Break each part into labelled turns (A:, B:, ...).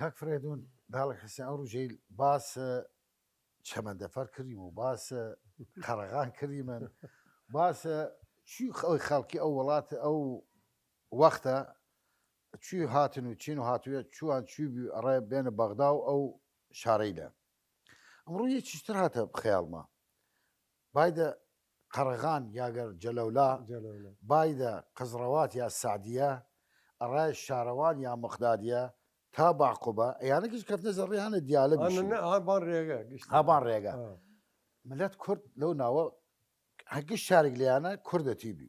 A: کاک فرێدون باڵک حسین ئەو ڕژەی باسە چەمەندەفەر کردیم و باسە قەرەغان کردی من باسە چی ئەوی خەڵکی ئەو وڵاتە ئەو وەختە چی هاتن و چین و هاتووە چوان چوبی ئەڕێ بێنە بەغدا و ئەو شارەیدا ئەمڕۆ یەکیشتر هاتە خەیاڵما بایدە قەرەغان یاگەر جەلەولا بایدە قزڕەوات یا سعدیە ئەڕای شارەوان یا مەخدادیە تا باقوبە ئەیانەکیش کەفتە زەڕیانە دیالە هابان ڕێگە ملەت کورد لەو ناوە هەگە شارێک لیانە کوردەتیبی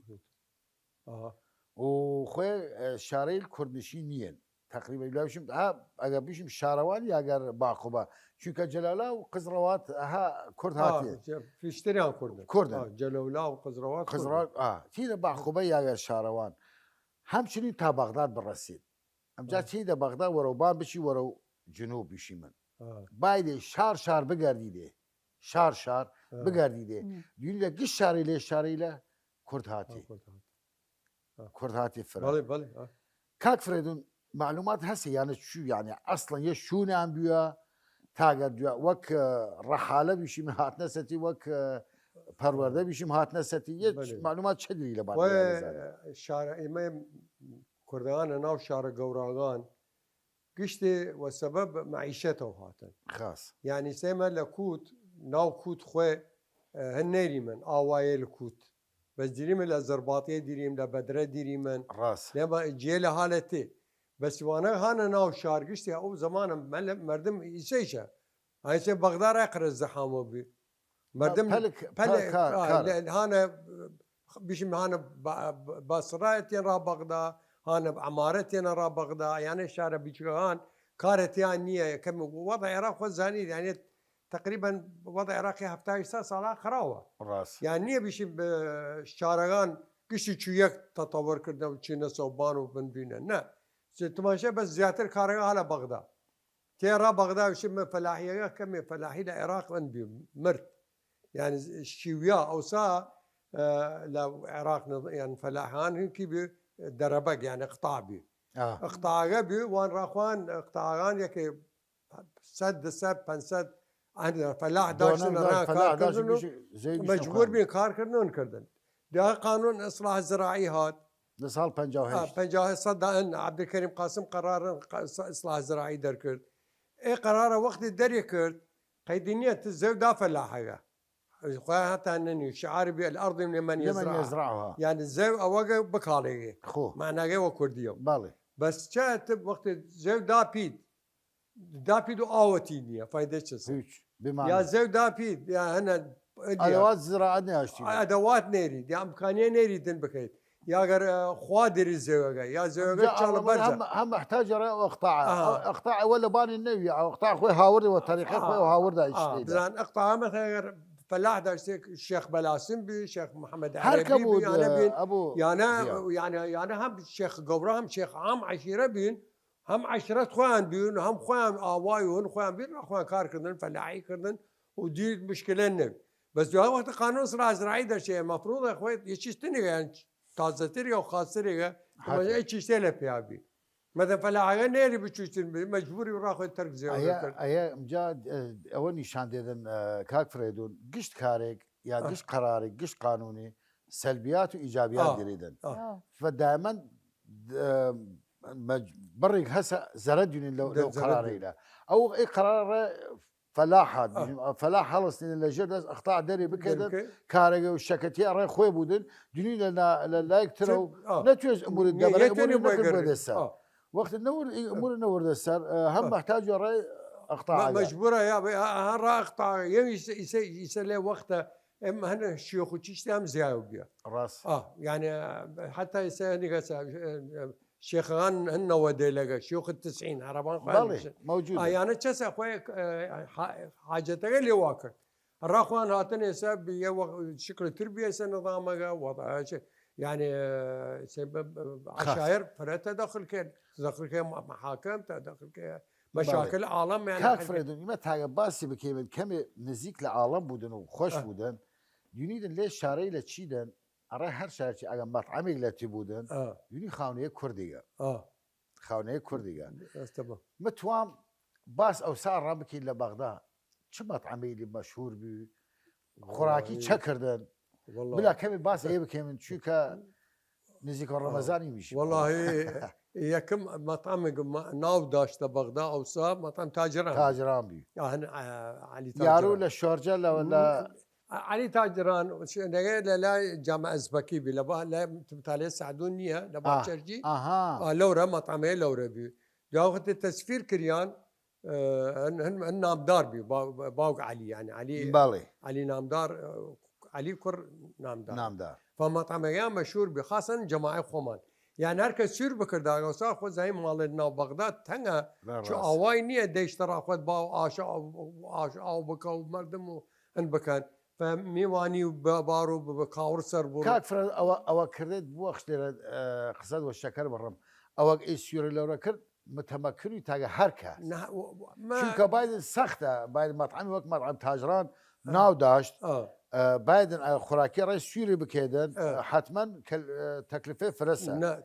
A: و خۆی شارەی کوردنشی نییەن تقریبا باشم ئەگە بشم شارەوان یاگەر باقوبە چونکە جەلالا و قزڕەوات ها کورد هااتێ
B: فیشتریان کوردە جەلەولا و قزڕەوات
A: تیرە باقوبە یاگەر شارەوان همچنین تا بەغداد بڕەسید ئەمجا چیدە بەغدا وەرەوبان بچی وەرە و جنوب بیشی من بایدێ شار بگەردی دێ شار بگەردی دێ دوی لە گشت شاری لێ شاری لە کورد هاتی فرە کاک فرێدون معلومات هەسە یانە چوو یانە ئەسڵەن یە شوونیان بووە تاگە وەک ڕەحالە بیشیم هاتنە سەتی وەک پەروەردە بیشیم هاتنە سەتی معلومات چەدری لە
B: شارە ئێمە کوردەوانە ناو شارە گەوراگان گشتێ وەسەبەب معیشەتەوە هاتن
A: خاص
B: یعنی سێمە لە کووت ناو کووت خوێ هەن نێری من ئاوایە لە کووت بەس دیریمە لە زەرباتەیە دیریم لە بەدرە دیری من
A: ڕاست
B: لێمە جێ لە حالەتێ بەسیوانە هانە ناو شار گشتی ئەو زمانە مردم ئیسەیشە ئایسێ بەغدارە قرس زەحامە بی مردم هانە بشم هانە باسڕایەتێن ڕا بەغدا هانە عمارەتێنە ڕا بەغدا یانە شارە بیچگەهان کارەتیان نییە یەکەم وەضع عێراق خۆ زانید یانێت تقریبا وەضع عێراقی هەفتای ساڵا خراوە
A: ڕاست
B: یان نییە بشیم شارەکان گشتی چویەک تەتەوەرکردە و چینە سەوبان و بنبینە نه تماشە بەس زیاتر کارەکە هەلە بەغدا تێڕا بەغدا وشمە فەلاحیەکە کەمێ فەلاحی لە عێراق بی مرد یعنی شیویا ئەوسا لە عێراق یان فەلاحان هینکی بێ دەرەبەک یانە قتابی قتاگە بێ وان ڕاخوان قتاغان یەکێ 100 فەلاح داشتن مەجبور بین کارکردن کردن دا قانون ئیسلاح زراعی هات
A: لە ساڵ
B: 50 عەبدولکەریم قاسم قەرارە ئیسلاح زراعی دەرکرد ئێ قەرارە وەختی دەری کرد قەیدی نییە زەودا فەلاحەکە خۆیان هەتا نەنی شعاری بێ الأرض لمن يزرعها يعني زەو ئەوەگە بکاڵێگێ معناگەی وە کوردیەوە
A: باڵێ
B: بەس چات وەختی زەو داپید و ئاوەتی نییە فایدە چ یا زەو داپید یا هەنە
A: ئەدەوات زراعەت ناشتی
B: ئەدەوات نێری یا ئەمکانیە نێری دن بکەیت یاگەر خوا دەری زەوەگە یا زەوەگە
A: هەم محتاج ئەقطاع ئەوە لە بانی نەوی ئەقطاع خۆی هاوردەوە تاریخی خۆی هاوردا
B: بزان ئەقطاعمەت ئەگەر فلاح داشتێک شێخ بەلاسم بی شێخ محەممەد یانە هەم شێخ گەورە هەم شێخ هەم عشیرە بین هەم عشرەت خۆیان بین هەم خۆیان ئاوای و هەن خۆیان بین خۆیان کارکردن فەلاحیکردن و دیر مشکلە نەبی بەس دوای وەختە قانون ئیسلاح زراعی دەچێ مەفروضە خۆی یەکیشتنێگەیان تازەترێکە و خاصترێکە چیشتێ لە پیابی مەدە فەلاحەکە نێری بچوشتن بی مەجبوری ڕاخۆی تەرک زێوە
A: ئەیە ئەوە نیشان دێدن کاک فرێدون گشت کارێک یا گشت قەرارێک گشت قانونی سەلبیات و ئیجابیات گرێدن فدامەن بڕێک هەسە زەرە دوێنین لەو قەرارەیدا ئەو ئەی قەرارە فەلاحات فەلاح هەڵستین لە ژێر دەست ئەقطاع دەرێ بکردن کارێکە و شەکەتی ئەڕێ خۆی بودن دونی لە لایەکترە و نەتوێت ئەمورت دەبەرێت وەخت ئەمور نەوەردە سەر هەم محتاج ڕێ ئەقطاع
B: مەجبورە یا هەر ڕاقطاع ئیسە لێ وەختە ئەم هەنە شیۆخ و چیشتی هەم زیاو بێ
A: ڕاست
B: یعنی حتا ئیسە هەنیگە شێخەکان هەنەوە دێلەگە شیۆخت تسعین عەرەبان
A: موجود
B: یانە چەسە خۆی حاجەتەکە لێوا کرد ڕاخوان هاتن ئێستا شکلتر بێسە نظامەکە وەضعچ يعني عشائر فلا تدخل محاكم تدخل مشاكل عالم يعني
A: كاك فريدون ما تاگە باسی بکەین کەمێ نزیک لە عالم بودن و خۆش بودن دونیدن لێ شارەی لە چیدن ئەڕێ هەر شارکی ئەگەم مەطعەمێک لە تی بودن دونی خاونەیە کوردیگە خاونەیە کوردیگە متوام باس ئەو سا ڕابکەین لە بەغدا چ مەطعەمەی مەشهور بوو خوراکی چەکردن بلا کەمی باس ئێ بکەین من چونکە نزیکە ڕەمەزانی میش
B: والله یەکەم مەطعەمێک ناو داشتە بەغدا ئەوسا مەطعەم تاجران
A: تاجران بوو
B: علی
A: یارو لە شۆرجە لە
B: علی تاجران شوێنەکەی لە لای جامە ئەزبەکی بی لە تالێ سعدون نییە لە باچەرجی لەورە مەطعەمەیە لەورە بوو جاوەتی تەسفیر کریان هەن نامدار بوو باوک علی یعنی علی
A: باڵێ
B: علی نامدار علی کوڕ
A: نامدار
B: فمەطعەمەکەیان مەشهور بوو خاصن جەماعەی خۆمان یان هەرکە سوور بکرداگەسا خۆ زای ماڵێت ناو بەغدا تەنگە ئاوای نییە دەیشتەڕا خۆت باو ئاو بکە و مردم و هەن بکەن میوانی و بار و بە کاور سەر بوو
A: کاکفرەت ئەوە کردێت بووە خشتێرە قسەت وە شەکەر بڕم ئەوە ئەی سوورە لەورە کرد متەمەکردی تاگە هەر کەس چونکە باید سەختە باید مەطعەمی وەک مەطعەم تاجران ناو داشت بايدن خوراكي رئيس سوري بكيدن حتما تكلفه فرسه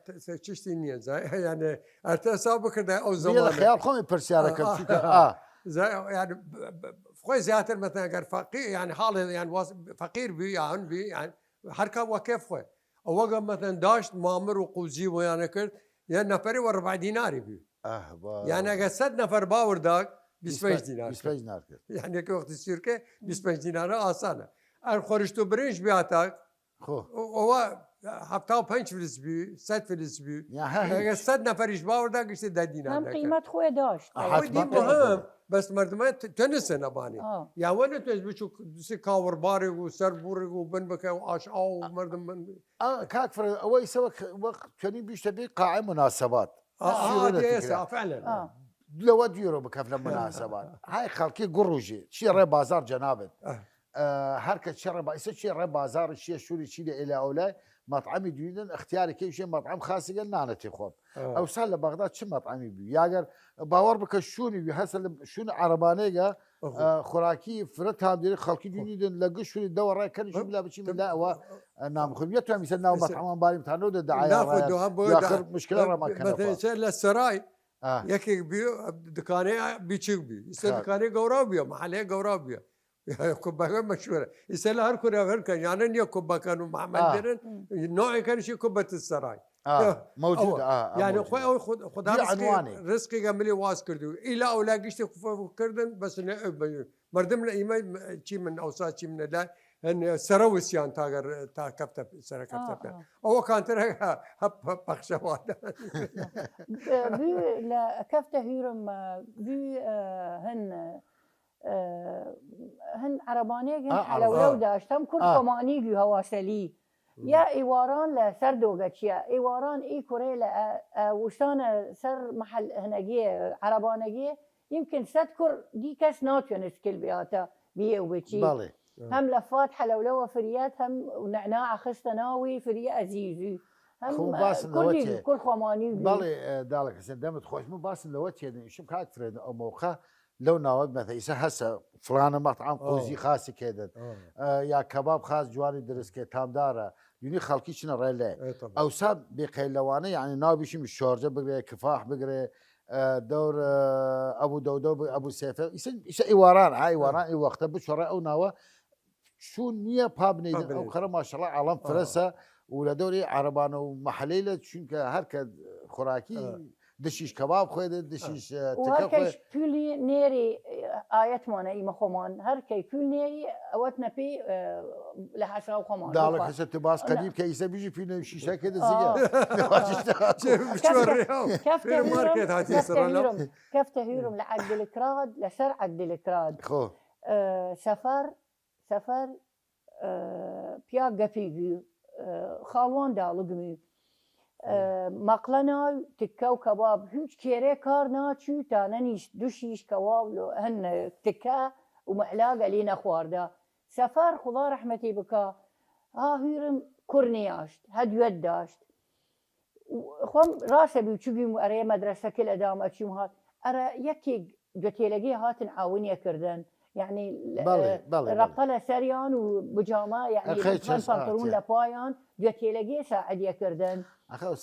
B: تشتي نيه يعني ارتساب كده او زمان
A: خيال خومي برسيارة
B: زي يعني خوي زياتر مثلا قال فقير يعني حاله يعني فقير بي يعني حركه وكيف خوي او وقت مثلا داشت مامر وقوزي ويعني كرت يعني نفري وربع ديناري بي يعني قصد نفر باور داك 25 دينار
A: 25 دينار
B: يعني كي وقت الشركه 25 دينار اسانه الخورشتو برنج بيعتك هو حبتاو 5 فلس بي 7 فلس بي يعني 100 نفر يشباور داك يشتي دينار
C: هم قيمة خويا داشت
B: دي مهم بس مردمان تنسى نباني يا وين تجيب سي كاور باري وسر بوري وبن بكا واش او مردم من
A: كاكفر اول يسوي وقت كان بيشتبي قاعه مناسبات
B: فعلا
A: لو يورو بكفله مناسبات هاي خلقي قروجي شي ري بازار جنابت هركة شرب إيش شيء رب بازار الشيء شوري شيء إلى أولى مطعمي جديدا اختياري كيف شيء مطعم خاص قلنا أنا تخوب أو سال بغداد شو مطعمي بي ياجر باور بك شوني بيحصل شون عربانية خوراكي فرتها دير خلقي جديدا لقى شوني الدورة كان شو بلا بشي من لا هو نعم خبيته عم يسنا مطعم بالي بتعنود الدعاية آخر مشكلة ما كان
B: مثلا للسراي يكي بيو دكاني بيشيك بي يصير دكاني قورابيا محلية قورابيا كوبا مشهورة يسأل هر كنا هر كان يعني نيا كوبا كانوا معمل درن نوع كان شيء كوبا السراي
A: موجودة
B: يعني خد رزقي قبلي واس كردو إلى أولاقيش كردن بس مردم الإيمان شيء من أوساط شيء من لا ان سروسيان تاجر تا كفته سر كفته هو كان ترى هب بخشوات
C: بي لا كفته هيرم بي هن عربانية لو داشتم كل كماني جو هواسلي يا إيواران لسردوغتش يا إيواران إي كوري وشتان سر محل هنجية عربانية يمكن سدكر دي كاس ناتيون سكيل بياتا بيه وبتشي هم لفات حلولوة فريات هم ونعناع خستناوي فريا أزيزي هم كل خماني
A: بالي دالك حسين دمت خوش مو باس لوتش يعني شو كاك فريد أو موقع لو ناوب مثلا هسه فلان مطعم قوزي خاص كذا يا كباب خاص جواني درس كي تام داره يوني خلقي شنو ريله او ساب بقيلوانه يعني ناوي شي مش شارجه بقري كفاح بقري دور ابو دودو ابو سيف يس ايواران هاي وران اي وقت بشرا او ناوه شو نيه بابني او خرا ما شاء الله علم فرسه ولا دوري عربان ومحليله شنك هركه خوراكي دشيش كباب خويده دشيش
C: وهركيش بولي نيري آيات مانا إيما خمان هركي بول نيري أوتنا بي لحسرا وخمان
A: دالك هسه تباس قديم كيسه بيجي فينا شيشه كده
C: زيقه كفته هيرم لعقد الكراد لسر عقد الكراد
A: خو
C: سفر بيا قفيقي خالوان دالقمي مقلنا تكا وكباب هيج كيري كارنا شو تاننيش دوشيش كباب لو هن تكا ومعلاقه لينا خواردا سفر خدا رحمتي بكا هيرم كورنياشت هديود داشت خم راسه بيوچوبي اري مدرسه كل ادام اتشم هات ارى يكي جتيلقي هات عاونيه كردن يعني
A: بله
C: ربطه له سريان وبجامه يعني بنطلون لبايان دوتيلقي ساعد يكردن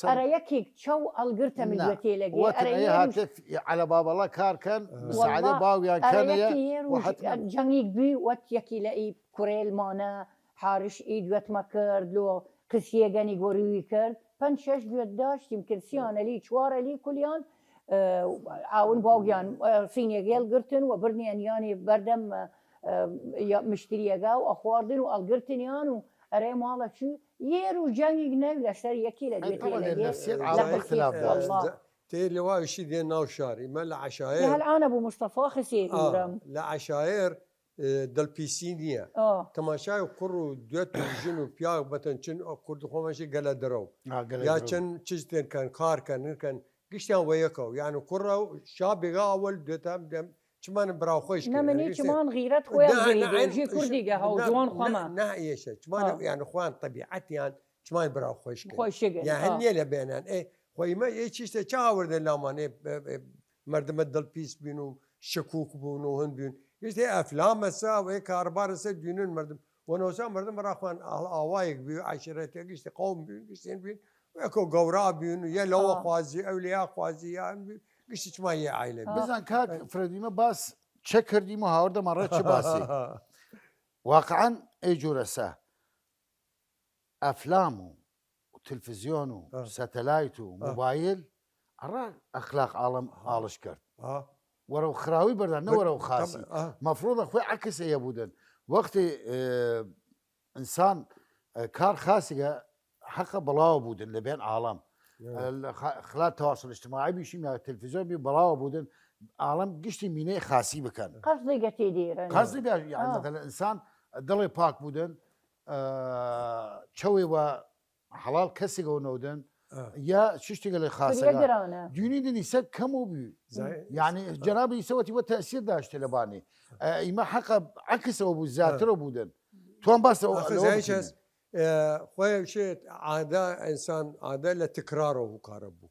C: ارى يكيك شو القرته من دوتيلقي
A: ارى هاتف على باب الله كار كان مساعده باويان كان
C: واحد جانيك بي وات يكي لاقي كوريل مانا حارش ايد وات ما كرد لو قسيه جاني قوري كرد بنشش بيداش يمكن سيانه لي شواره لي كليان عاون باويان سينيغيل قرتن وبرنيان يعني بردم مشتريها واخواردن والقرتن يان اري مالا شو يرو جاني ناوي لسر يكي
A: لا اختلاف
C: والله
B: تي لواء شي ديال ناوشاري ما العشاير
C: هالان ابو مصطفى خسير
B: لا عشاير دل بيسينيا تماشای قرو دوت جنو بیا بتن چن کرد خو ماشي قال درو یا چن چیزتن كان کار كان گشتان وياكو يعني قرو شاب اول دوت چمان براو خوش
C: نمني چمان غيرت خويا جي كردي هاو جوان خما
B: نه ايش چمان يعني اخوان طبيعتي يعني چمان براو خوش
C: يعني
B: هني لبينان اي خوي ما اي چيزته چاور دلامانه مردم دل بيس بينو شكوك بونو هن بين işte aflamasa ve karbarasa dünün merdum. Onosa merdum rakhwan awayek bi aşirete işte kavm bi işte bi ve ko gavra bi ya lawa khazi evliya khazi yani işte çmaya aile.
A: Bizan kak Fredime bas çekirdi mi haorda marra çi basi. Vakan ejurasa aflamu televizyon satellite موبايل ara اخلاق عالم عالش کرد. ورو خراوي بردان ورو خاسي مفروض اخوي عكس يا بودن وقت انسان كار خاسي حق بلاو بودن لبين عالم خلال التواصل الاجتماعي بيشي من التلفزيون بي بلاو بودن عالم قشتي ميني خاسي بكان
C: قصدي قتيدير
A: قصدي يعني مثلا انسان ضل باك بودن تشوي وحلال كسي ونودن يا شتغل خاصه ديوني دي نسا كمو بي يعني جنابي سوتي وتاثير داشت لباني ما حق عكس ابو الزاتر بودن توان بس
B: زيش خويا شيء عاده انسان عاده لتكراره وكاربو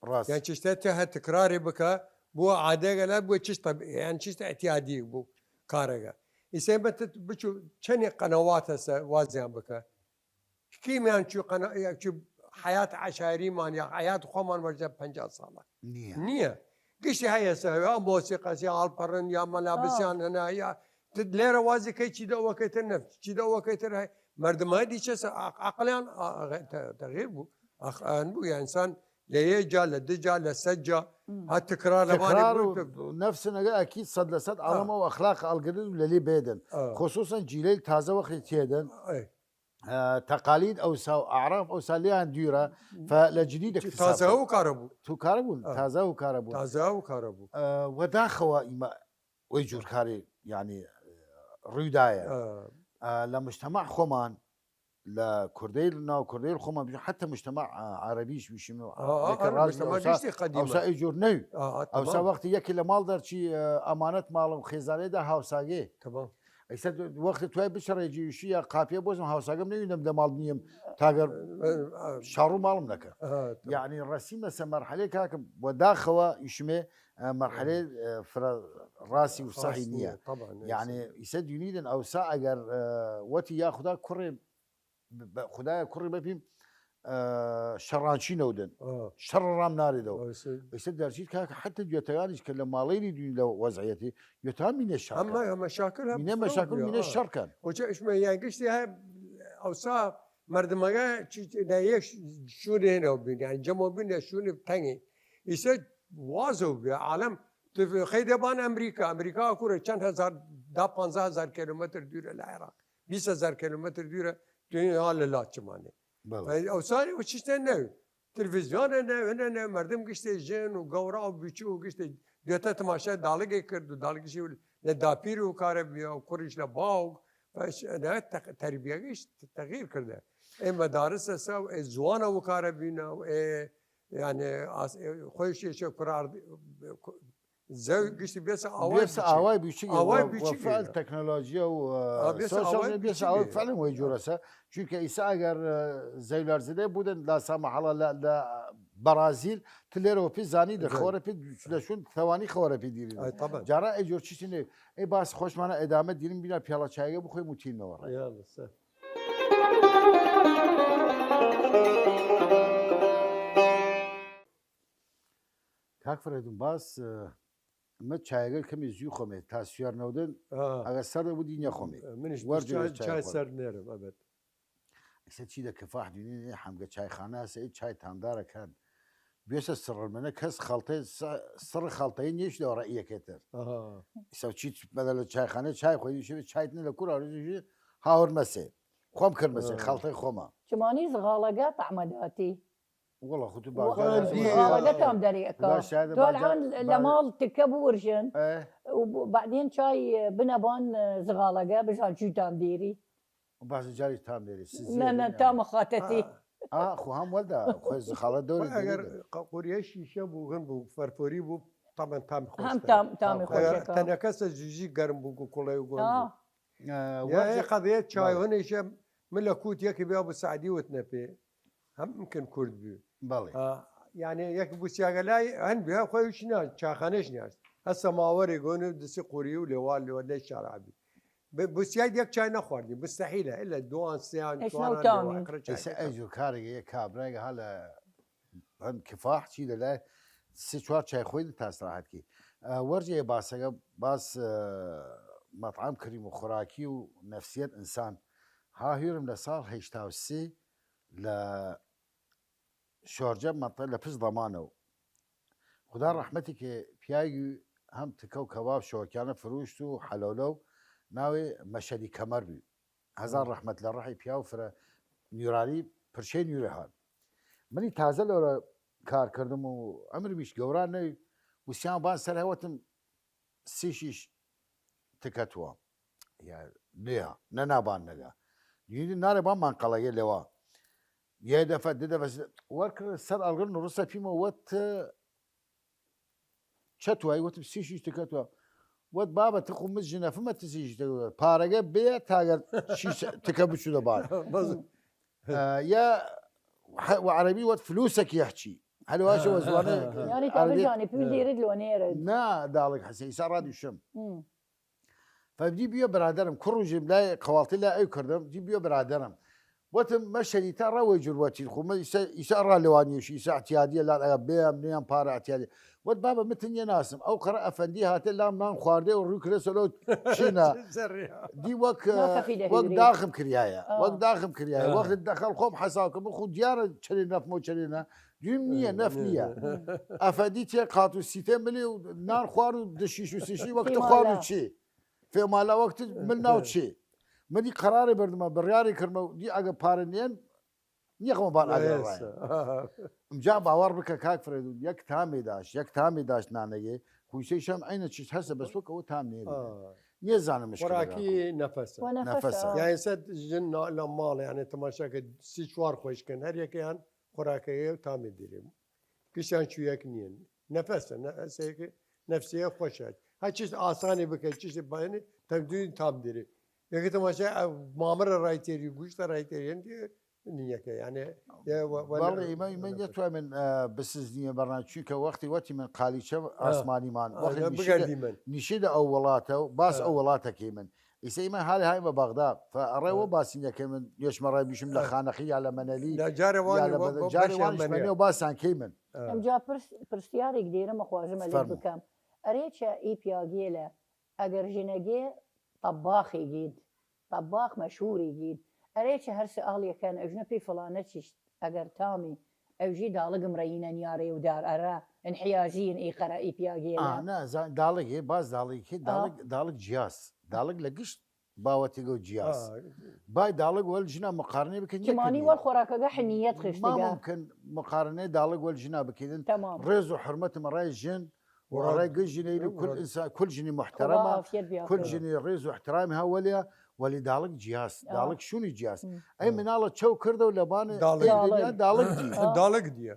A: راس
B: يعني تشتته تكراري بك بو عاده لا بو طب يعني شيء اعتيادي بو كارغا يسبت بشو كني قنوات وازيان بك كيما شو قناه حياة عشائري مان يا حياة خمان ورجع 50 سالة نية قشي هيا سوي موسيقى يا البرن يا ملابس انا يا تدلير وازي كي تشي دو وقت النفس تشي دو وقت هاي مرد ما دي شس عقليا تغيير بو انبو يا انسان ليجا لدجا لسجا هالتكرار
A: نفسنا اكيد صد لصد علامه واخلاق القدر للي بيدن خصوصا جيل تازه وقت تيدن تقاليد او اعراف او ساليان ديره فلجديد اكتساب
B: تازه وكهربو
A: تازه وكهربو وداخوا ويجور كاري يعني ريدايه لمجتمع خمان لكرديل ناو كرديل خمان حتى مجتمع عربيش بيشمو
B: مجتمع بيشتي قديمه
A: او سايجور نو او سا وقت يكي لمالدر شي امانه مال خزانه ده هاوساغي
B: تمام
A: ايسد وقت توي بشر يجي شي قافيه بوزم هاوساغم نيم ده مال نيم تاجر شارو مالم لك يعني الرسيمه مرحله كاك وداخوا يشمي مرحله راسي وصحينيه
B: طبعا
A: يعني يسد ينيدن او سا اگر وتي ياخذ كري خدايا كري بفيم شرانشي نودن شر رام ناري دو يسد درجيت كاك حتى جوتيان يتكلم ماليني دون لو وضعيتي يتهم من الشر
B: اما مشاكلها
A: من الشر كان
B: وش يعني قشتي هاي او سا مردمغا دايش شو هنا يعني جمو بين شو بتاني يسد وازو بعالم خيدبان امريكا كوره چند هزار دا 15000 كيلومتر دوره العراق 20000 كيلومتر دوره دنيا لا چمانه او ساري وشتي نو تلفزيون انا مردم قشتي جن وقورا وبيچو قشتي ديتا تماشا دالغي كرد دالغي شي لدابير وكاربيا وكوريش لباو فاش انا تربيه قشت تغيير كرده اي مدارس سو زوانا وكاربينا يعني خوش شو قرار زي قشتي بس
A: اواي بيشي وفعل تكنولوجيا وسوشيال ميديا فعلا ويجورسا çünkü ise eğer zeyler zede buden la samah Allah la برازیل تلێرەوە پێ زانی لە خۆرە پێ لەشون ثوانی خۆرە پێ دیری
B: طبعا
A: جارا ئەجۆر چیتێ ئەی باس خۆشمانە ئەدامە دیرم بینا پیاڵە چایگە بخۆی موتینەوە
B: يلا سهل
A: کاک فرێدون باس ئەمە چایگەر کەمی زوی خۆمێ تا سوێرنەودن ئەگە سەر بوو دینە خۆمێ
B: منش
A: وەرجێ
B: چای سەر نێرم ئەبد
A: ئەسە چی دە کەفاح دوێنێ حەمگە چایخانە هەسە چای تامدارەکان بێسە سڕمەنە کەس خەڵتەی سڕ خەڵتەی نیشتەوە ڕەیەکێتر ئیسا چیت بەدە لە چایخانە چای خۆی شوێ چایتنە لە کوڕژی هاور مەسێ خۆم کرد مەسێ خەڵتەی خۆمە
C: چمانی زغالەگە تەعمەداتی
A: وڵە خوت
C: زغالەگەتام دەریەکە تۆ الآن لە ماڵ تکە بورژن وبعدين شاي بنبان زغالقة بشان شو تام ديري
A: باز جاري تام ديري
C: لا تام خاتتي
A: خو هم ولده خو زغالة دوري
B: اگر قوريش شبو غنبو فرفوري بو طبعا تام خوش
C: هم تام خوش
B: تنكس جيجي گرم بو كله يقول يا قضيه شاي هنا شم ملكوت يكي بيا ابو سعدي وتنبي هم يمكن كرد بي
A: بالي
B: يعني يك بو سياغلاي هن بها خوش ناس شاخانش ناس هسه ماوري يقولوا دسي قوري ولوال ولا شرابي بسياد يك شاي نخوردي مستحيل الا دوان سيان
C: شنو تامي
A: اجو كاري كابرا هلا هم كفاح شي لا سيشوار شاي خوين تاسراحت كي ورجي باسا باس مطعم كريم وخراكي ونفسية انسان ها هيرم لصار هيشتاوسي ل شورجه منطقه لپس ضمانه خدا رحمتك بياجي هم تكو كباب شوكانه فروشتو حلولو ناوي مشهدي كمر بي هزار رحمة الله راحي بياو فرا نيراني برشي نيوري هان مني تازه لورا كار كردم و عمري بيش قوران نوي وسيان بان سر هوتم سيشيش تكتوا يا ليها ننا بان نگا يدي ناري بان من قلايا لوا يا دفع دفع وركر سر الغرن روسا فيما وات شتوا وات سيشيش تكتوا ود بابا تقوم مسجنا فما تسيج بارجة بيا تاجر شيء تكبر شو دبار يا وعربي ود فلوسك يحكي هل واش وزوانه
C: يعني تابجاني بيدي يرد لو نيرد
A: نا دالك حسين يسار راديو الشم فبدي بيو برادرم كروج بلاي قوالتي لا اي كردم دي بيو برادرم وتم مشهدي ترى وجر واتي الخو يسار لواني شي ساعه اعتياديه لا بيا منين بار اعتياديه ود بابا متن يناسم او قرا افندي هات لام نان خواردي وروك رسلو شينا دي وك داخم كريايا وك داخم كريايا وقت دخل خوم حساكم خو ديار تشرينا في مو تشرينا جمنيه نفنيه افندي تي قاتو سيتم ملي نان خوار دشيش وسيشي وقت خوار شي في مالا وقت منا وشي مدي قراري بردما برياري كرمو دي اگه پارنين يقوم بان اگه مجا باور بك كاك فريدو يك تامي داش نانيه خوشي شم عين تشي هسه بس وك هو تام نيري نيزانه مشكله
B: وراكي نفسه يعني سد جن لمال يعني تماشاك سيشوار خوش كان هر يكيان خوراكي تامي ديري كشان شو يكنين نفسه نفسيه خوشات هاي شيء آساني بك شيء باينه تبدين تام ديري يا تماشا مامر رايتيري غوشت رايتيري نيك يعني
A: والله ما يتوى من بس زين برنامج شو وقتي من قاليشه اسماني مان وقت نشيد اولاته باس اولاته كيمن يسمى هاي ببغداد فالريو باسين كيمن يش مره بيشم لخانخي على منالي
B: لا جاري
A: واني وباسان كيمن
C: ام جا برستياري كديره مخواجم اللي بكم اريتشا اي بياجيلا اگر جنگي طباخ يجيد طباخ مشهور يجيد أريتش هرسي أهلي كان أجنبي فلانتش أجر تامي أوجي دالق مرينا نياري ودار أرا انحيازين إي قرا إي بياجيلا
A: نا دالق باز دالق جياس دالق لقش باوتي جو جياس باي دالق والجنا مقارنة بكن
C: كماني والخراكة حنية خشتها
A: ما ممكن مقارنة دالق والجنا بكن
C: تمام
A: رزو حرمة مراي الجن وراي جني كل انسان كل جني محترمه كل جني ريز واحترامها ولي دالك جياس دالك شوني جياس اي من الله تشو كردو لبان
B: دالك دي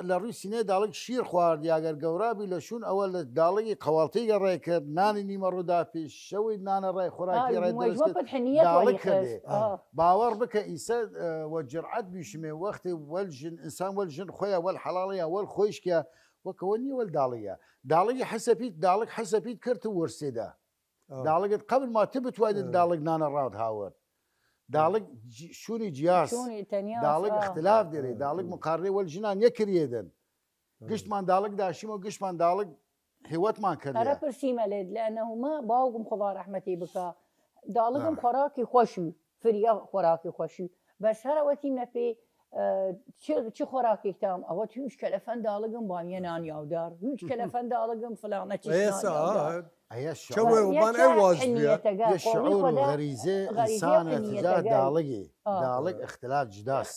A: لە ڕووی سینێ داڵک شیر خوارد یاگەر گەورابی لە شوون ئەوە لە داڵی قەواڵتی گەڕێ کرد نانی نیمە ڕوودا پێش شەوی نانە ڕای خوراکی ڕای باوەڕ بکە ئیسە وەجرعەت بیشمێ وەختی وەلژن ئینسان وەلژن خۆیە وەل حەڵاڵەیە وەل خۆشکە وەکەوە نیە وەل داڵیە داڵی حەسەپیت داڵک حەسەپیت کرد و وەرسێدا داڵگت قبل ما تە بتوانێت داڵک نانە ڕاوت هاوەر داڵک شوونی جیاس داڵک اختلاف دێرێ داڵک مقارنەی وەلژنان یەکردێدن گشتمان داڵک داشیمەوە گشتمان داڵک هێوەتمان کرد
C: ئەرە پرسیمە لێت لەنەهما باوکم خوا ڕەحمەتی بکە داڵگم خۆراکی خۆشی فریا خۆراکی خۆشی بەس هەرەوەتیم نەپێ چی خۆراکێکتام ئەوە هیچ کەلەفەن داڵگم بانیە نان یاودار هیچ کەلەفەن داڵگم فلانە
A: شعور غەریزێ ئینسانە تجار داڵگی داڵک اختلاف جداس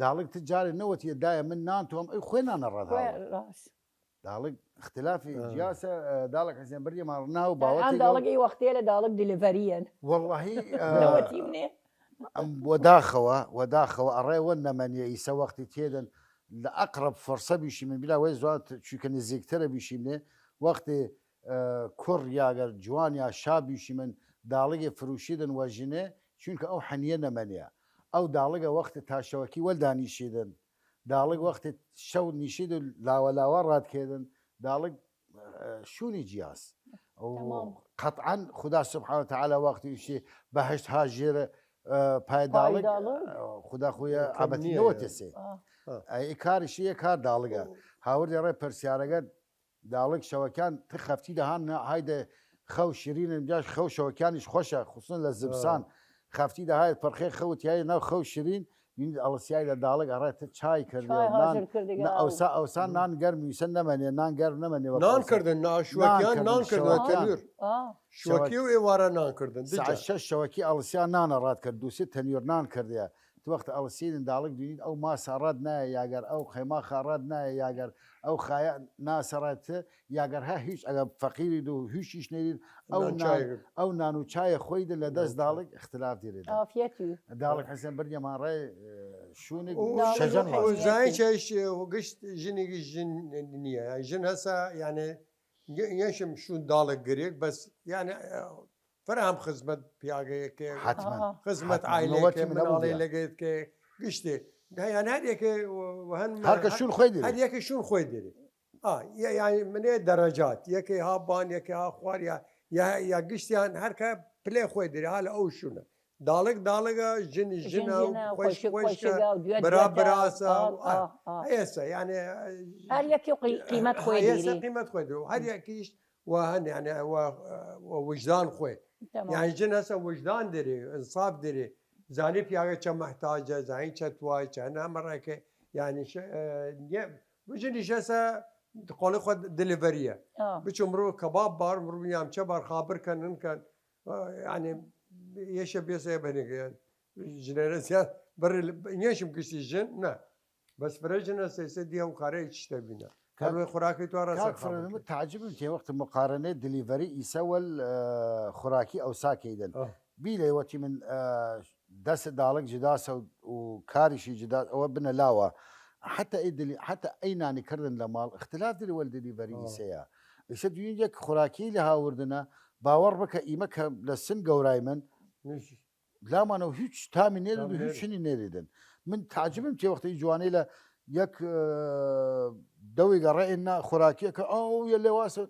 A: داڵک تجارێ نەوەتی دایە من نان تۆم ئەی خوێ نانە ڕەت داڵک اختلافی جیاسە داڵک حەسێن بردیمان ڕناو باوەتی
C: داڵگی وەختێ لە داڵک دیلیڤەریەن
A: وەڵڵاهی
C: نەوەتیمنێ
A: وەداخەوە ئەڕێوە نەمەنیە ئیسە وەختی تێدن لە ئەقرب فەرسە بیشی من بلا وی زوان چونکە نزیکترە بیشیمنێ وەختی کوڕ یاگەر جوان یا شا بیشی من داڵگی فروشیدن وەژنێ چونکە ئەو حەنیە نەمەنیە ئەو داڵگە وەختی تاشەوەکی وەلدانیشیدن داڵک وەختی شەو نیشید و لاوەلاوە ڕادکێدن داڵک شوونی جیاس قەتعەن خدا سبحانه وتعالى وەختی وشی بەهشت هاژێرە پایداڵک خدا خۆیە عەبەتی نەوەتێسێ ئەی کاریشی یە کار داڵگە هاوردی ڕێ پرسیارەکە داڵک شەوەکان تر خەفتی دەهان هایدە خەو شیرینن جاش خەو شەوەکانیش خۆشە خوسن لە زبسان خەفتی دەهایت پەرخێ خەوتیایی ناو خەو شیرین ئەڵسیای لە داڵک ئەڕێتە چای کرد ئەوسان نان گەرمی ویسە نەمەنێ نان گەرم نەمەنێ
B: نانکردن ناشوەکیان نانکردن شوەکی و ئێوارە نانکردن
A: شەش شەوەکی ئەڵسیان نانە ڕات کرد دووسێت تەنیۆر نان کردە وەخت ئەڵسیدن داڵک دوینیت ئەو ماسە ڕاد نایە یاگەر ئەو خەیما خاڕات نایە یاگەر ئەو خایە ناسەڕاتە یاگەر ها هیچ ئەگە فەقیری و هیچیش نێرین ئەو نان و چایە خۆی لە دەست داڵک اختلاف دیرێت داڵک حەسێن بردیەمان ڕێ شوونێک
B: شەژەنزایش گشت ژنێکی ژن نییە ژن هەسا یانێ یەشم شوون داڵک گرێک بەس یانە فەرام خزمەت پیاگەیەکێ خزمەت عیلەکە مناڵی لەگەیتکە گشتێ یان هەرێکە
A: هەرکە شوون خۆی
B: هەریەکە شوون خۆی دێری منێ دەرەجات یەکەی هابان یەکە ها خواریا یا گشتیان هەرکە پلێ خۆی دێری ها لە ئەو شوونە داڵک داڵگە ژنی ژنە خۆش براسە ئێستا یانێ
C: هەریەکی قیمەت خۆی
B: قیمەت خۆی هەریەکیش وهن يعني وجدان خوي يعني جنس وجدان دري انصاف دري زاني بياغا كم محتاجه زاني تواي كان مرك يعني بجني شاسا تقول خد دليفريه بتشمرو كباب بار مرو يام شبر خابر كان يعني يشب يسيب هنيك جنراسيون بر يشم كشي جن نا بس فرجنا سيديها وخارج تشتبينا كانوا خوراكي توارث
A: تعجب انت وقت مقارنه دليفري يسوى خوراكي او ساكيدن بيلي وتي من داس دالك جداسه وكارشي جداس او بنا لاوا حتى اي ناني كردن لمال اختلاف دلي والدليفري يسيا يشد يجك خوراكي لها وردنا باور بك ايمك لسن قورايمن لا ما نو هيش تامي نيرد هيش نيردن من تعجب انت وقت يجواني له يك دوي قرأنا خوراكيك أو يلي واسع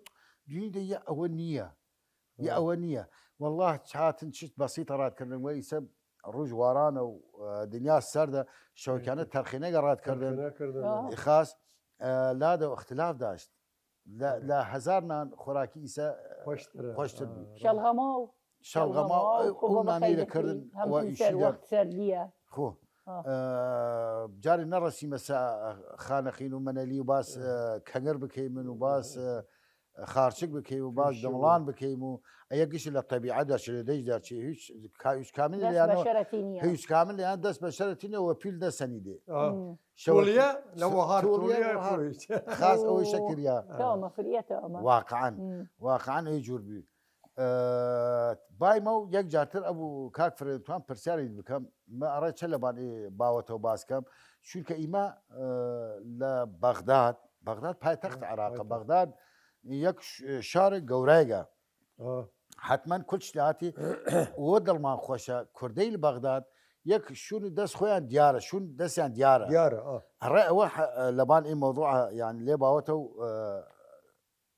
A: جيدة يا أولنية يا أولنية والله شاتن شت بسيطة رات كردن ويسب روج واران ودنيا السردة شو كانت ترخينة قرات كردن خاص لا ده اختلاف داشت لا هزارنا خوراكي إسا خوشتر شلغماو قلنا نيل كردن
C: وقت سردية
A: خو جاري نرسي مساء خانقين ومنالي وباس كنر بكيمن وباس خارشك بكي وباس دملان بكيمو اي قش للطبيعه دا شريديش دا شي هيش كامل
C: يعني
A: هيش كامل يعني داس بشرتيني وبيل دا سنيدي
B: شوليا لو هارتوليا
A: خاص او شكل يا
C: تمام فريته
A: واقعا اي جوربي باي مو يك جاتر ابو كاك فرنتوان برسياري بكم ما ارى چلبان باوتو باسكم چونکە ئیمە لە بەغداد پایتەخت عراقە بەغداد یەک شارێک گەورەیگە حتمما کورد شتاتی وە دڵمان خۆشە کوردەی لە بەغداد یەک شوون دەست خۆیان دیارە شوون دەستیان دیارە هەڕێ ئەوە لەبان ئەی مەوضوع یان لێ باوەتە و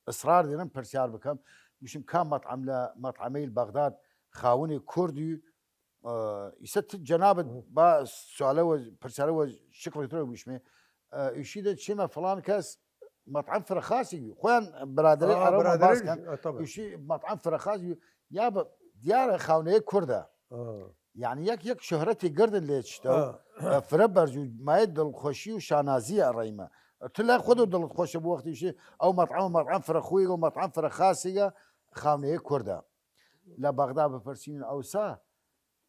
A: ئسرار دێنم پرسیار بکەم وشم کام مەطعەم لە مەطعەمەی بەغداد خاونی کوردی ئیسە جەنابەت با سوالەوە پرسیارەوە شکڵی ترە وشمێ ئیشیدە چێمە فڵان کەس مەطعەم فرەخاسی خۆیان برادری عەرەب باسکەن ئیشی مەطعەم فرەخاسی یا دیارە خاونەیە کوردە یعنی یەک شهرەتی گردن لێ چتە فرە بەرز و مایە دڵخۆشی و شانازیە ڕێیمە تو لای خۆت و دڵت خۆشە بۆ وەختیشی ئەو مەطعەم فرەخۆیگە و مەطعەم فرەخاسیگە خاونەیە کوردە لە بەغدا بپرسین ئەوسا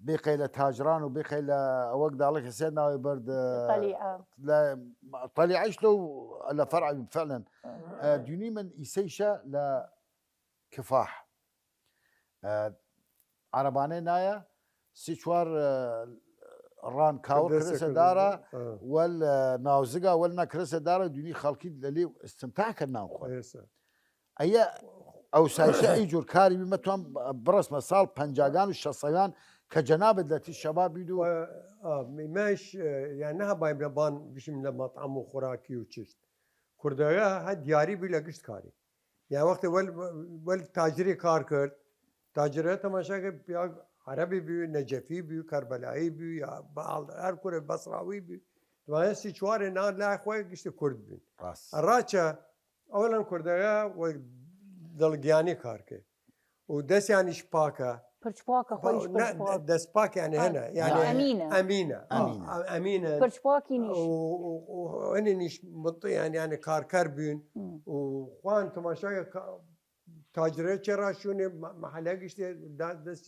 A: بێقەی لە تاجران و بێقەی لە ئەوەک داڵێکە سێ ناوی بەرد طەلیعەش لە فەرع فعلا دونی من ئیسەیشە لە کفاح عەرەبانەی نایە سی چوار ڕان کاور کرسە دارە وەل ناوزگا وەل نەکرسە دارە دونی خەڵکی لەلێ استمتاع کردناو خۆ ئەیە ئەو سایشە ئەی جۆر کاری مەتوان بڕستمە ساڵ پەنجاگان و شەسەگان کە جەنابەت لە تی شەباب بید و
B: میمەش یان نەهەبایم لەبان بشیم لە مەطعەم و خوراکی و چشت کوردەکە هە دیاری بووی لە گشت کاری یا وەختێ وەل تاجری کار کرد تاجرە تەماشاکە پیا عەرەبی بوو نەجەفی بوو کەربەلایی بوو یا هەر کوڕێ بەسراوی بوو دوایە سی چوارێ نا لای خۆی گشتی کورد بوون ڕاچە ئەوەڵەن کوردەکە دڵگیانی کار کرد و دەستیانیش پاکە
C: پرچپاکە خۆیش
B: دەست پاکیانە هەنە یعنی ئەمینە
C: پرچپاکی
B: هەنێنیش متیان یانە کارکەر بوون و خوان تەماشاکە تاجرە چێڕاشوونێ مەحەلە گشتێ دەست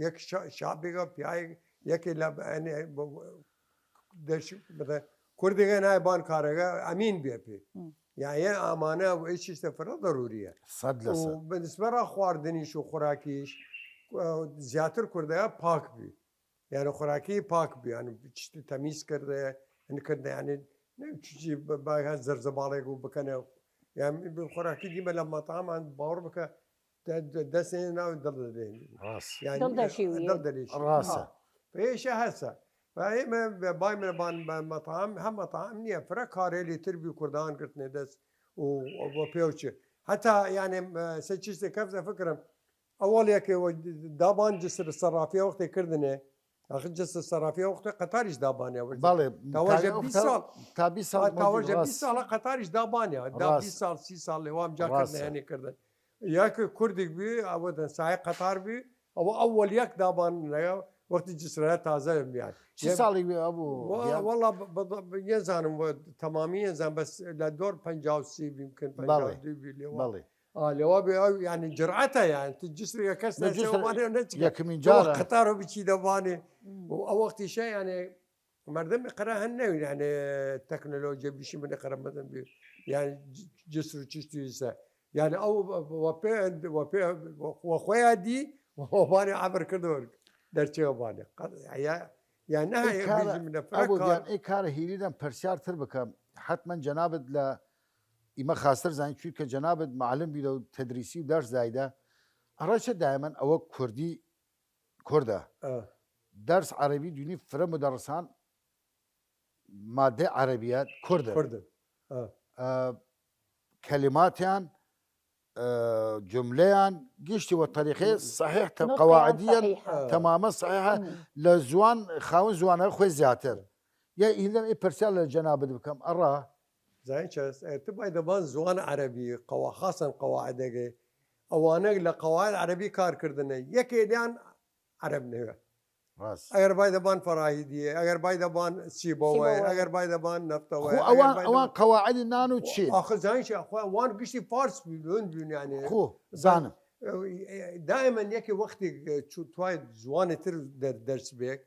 B: یەک شابێگە پیاە یەکێ لە کوردێگە نایبان کارەکە ئەمین بێ پێ یاە ئامانە ئەیشتە فرە ضروریە بەنسبەرە خواردنیش و خوراکیش زیاتر کوردەیە پاک بوو یانە خوراکی پاک بیان تەمیز کردە کردە یانێ باها زەرزەباڵێک و بکەنە یان خوراکی دیمە لە مەتامان باوەڕ بکە دەستێ ناوی
C: دڵدەشیڕاستە
B: پێشە هەسە ئێمە بای منەبان بە مەتام هەم مەتام نییە فرە کارێلی تربی کوردان گرتنێ دەست بۆ پێوچێ هەتا یانێ سە چیستێ کەفزە فکرم ئەوڵێکێ دابان جسر سەرافیە وەختی کردنێ ئەخ جست سەرافیە وەختی قەتاریش دابانێ تاوەژە 20 ساڵە قەتاریش دابانێ 20 ساڵ 30 ساڵ لێوام جاکردنیانی کردن یاکە کوردێک بوی ئەوە سای قەتار بوی ئەوە ئەوەل یەک دابان لەگە وەختی جسرە تازە بیان
A: ساڵی
B: وەڵا یەزانم تەمامی یەزان بەس لە دۆر 50 بکەن لەوە بێ ئەو ینی جرعەتە یان جسرە کەس
A: یەکمین جارە
B: قەتارە بچی دەبانێ ئەو وەختیشە یانێ مردم قەرە هەن نەوی یانێ تەکنۆلۆژیە بیشی منە قەرە مەدەم بێ یان جسر و چشتیسە یعنی ئەو خۆیان دی وەبانی عبر کردەوە دەرچێوەبانێ یان
A: ئەی کارە هیریدەم پرسیارتر بکەم حتمما جەنابەت لە ئیمە خاستر زانین چونکە جەنابەت معلم بیدە و تەدریسی و دەرس دایدا ئەڕەشە دایمەن ئەوە کوردی کوردە دەرس عەرەبی دونی فرە مدەڕسان مادەی عەرەبیات کوردە کەلیماتیان جملەیان گشتی وە تەریقەیە صحیح قەواعدیە تەمامە صحیحە لە زوان خاوەن زوانە خۆی زیاتر یا ئیدەم ئێ پرسیار لە جەنابەت بکەم ئەڕا
B: تو باید دەبان زوان عەرەبی خاصن قەواعدەگەی ئەوانە لە قەواعد عەرەبی کارکردنە یەکێلیان عەرەب نەوێ ئەگەر باید دەبان فەراهیدیە ئەگەر باید دەبان سیبەوەی ئەگەر باید دەبان نەفتەوەی
A: ئەوان قەواعدی نان و چی
B: ئاخزانیان گشتی فارس بوون بوونیانێ
A: زانم
B: دائما یەکی وەختی توای زوانی تر دەرس بێک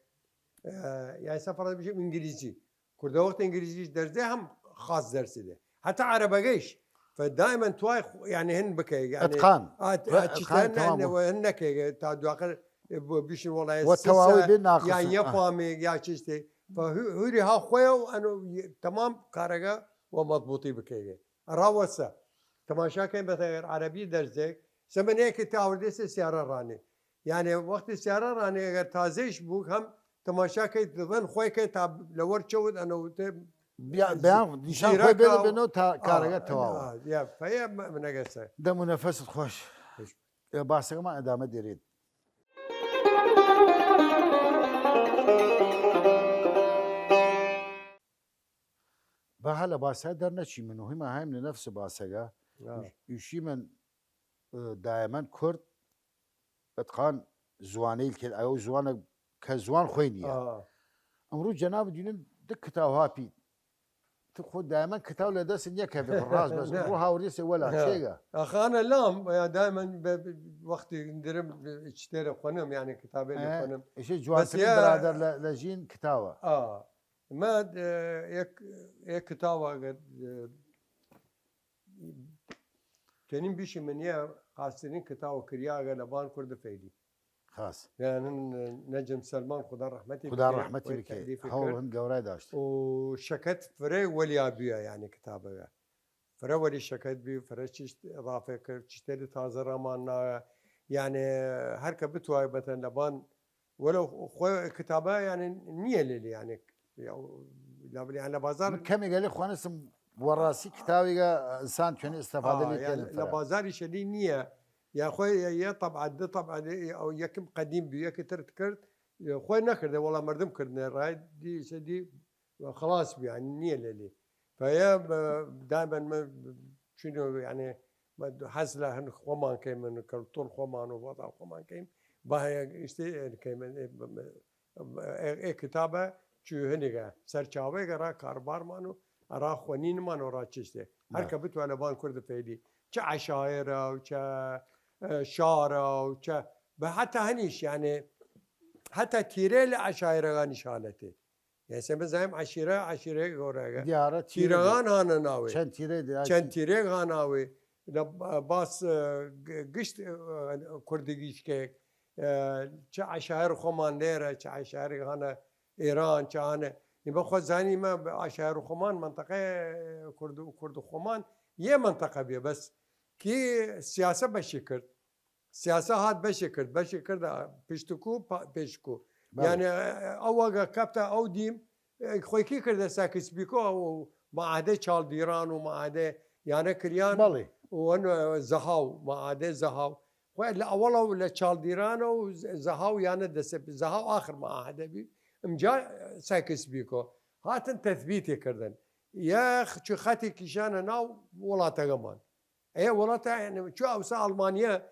B: یان سەفەر بژیم ئینگلیزی کوردە وەختی ئینگلیزیش دەرزێ هەم خاص دەرسیدێ هەتا عەرەبەگەیش فدائما توای یعنی هەن بکەی
A: ئەتقان
B: هەن نەکەی تا دواخر بشین وڵای
A: تەواوی بێ
B: یان یەفامێک یا چیشتێ فهوري ها خويا وانه تمام كارجا ومضبوطي بكيجي راوسا تماشا كان مثلا عربي درزك زمن هيك تعوديس سياره راني يعني وقت السياره راني اگر تازيش بوك هم تماشا كي تظن خوي كي تاب لور تشود انه
A: بيان نشان خوي بينه بينه كارجا تواوا
B: يا فهي من قصه
A: ده منافسة خوش باسه ما ادامه ديريد بهلا باسه در نشي منه هم هاي من نفس باسه يشي من دائما كرد اتقان زواني الكل او زوانه كزوان خوينيا امرو جناب دينم دكتاو هابي تاخذ دائما كتاو لدس نيكها في الراس بس روحها وريسه ولا شيء
B: اخانا لام دائما وقت ندرم اشتري خنم يعني كتابين خنم
A: شيء جوان برادر لجين كتاوه
B: ما يك كتاوه قد كانين بيشي من يا خاصين كتاوه كريا لبان كرد فيدي
A: خاص
B: يعني نجم سلمان خدا رحمتي
A: خدا رحمتي بك هو هند قوراي داشت
B: وشكت فري ولي ابيا يعني كتابه فري ولي شكت بي فرش اضافه تشتري تازه رمان يعني هركه بتواي مثلا لبان ولو كتابه يعني نيه لي يعني يعني بازار
A: كم قال لي اخوان اسم وراسي كتابي انسان كان استفاد لي
B: يعني لبازاري شدي نيه يا خوي يا طبعا ده طبعا او يكم قديم بي يك ترتكرت يا خوي نكر والله مردم كرنا راي دي سدي خلاص يعني نيه لي فهي دائما شنو يعني حسله هن خمان كيم من طول خمان ووضع خمان كيم باهي اشتي كيم كتابه شو هنيغا سرچاوي غرا كاربار مانو ارا خونين مانو را چشته هر كبت ولا بان كرد فيدي چه عشائر و چه شارع و چه حتى هنيش يعني حتى تيري لعشائر نشانته يعني سمع زعيم عشيره غورا تيران هانا ناوي چن تيري غاناوي باس قشت كردگيش كيك چه عشائر خمان ليره چه عشائر هانا ايران چه هانا يبقى خو زاني ما عشائر خمان منطقه كرد خمان يه منطقه بيه بس كي سياسه بشكل سياسه هات بشكل بيشتكو بيشكو يعني اول كابتا او ديم خوي كي كرد ساكس بيكو او معاهده چال ديران ومعاهده يعني كريان
A: بالي
B: وان زهاو معاهده زهاو ولا اوله ولا چال ديران وزهاو يعني دس زهاو اخر معاهده بي امجا ساكس بيكو هاتن تثبيتي كردن يا شو خاتي كيشان ناو ولا تغمان اي ولاتا يعني شو اوسع المانيا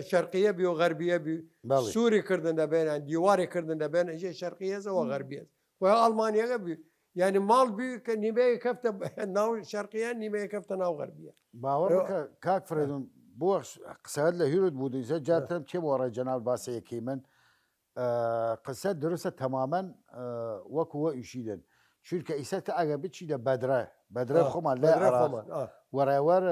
B: شرقيه بي وغربيه بي سوري كردن بين ديواري كردن بين اجي شرقيه وغربيه والمانيا بي يعني مال بي كنيمه كفته ناو شرقيه نيمه كفته ناو غربيه
A: باور كاك فريدون بوخ قصاد له يرد بود اذا جاتم كي ورا جناب باسي كيمن قصاد درسه تماما وكو يشيدن شركه ايسات عقبتشي ده بدره خمان لا ورا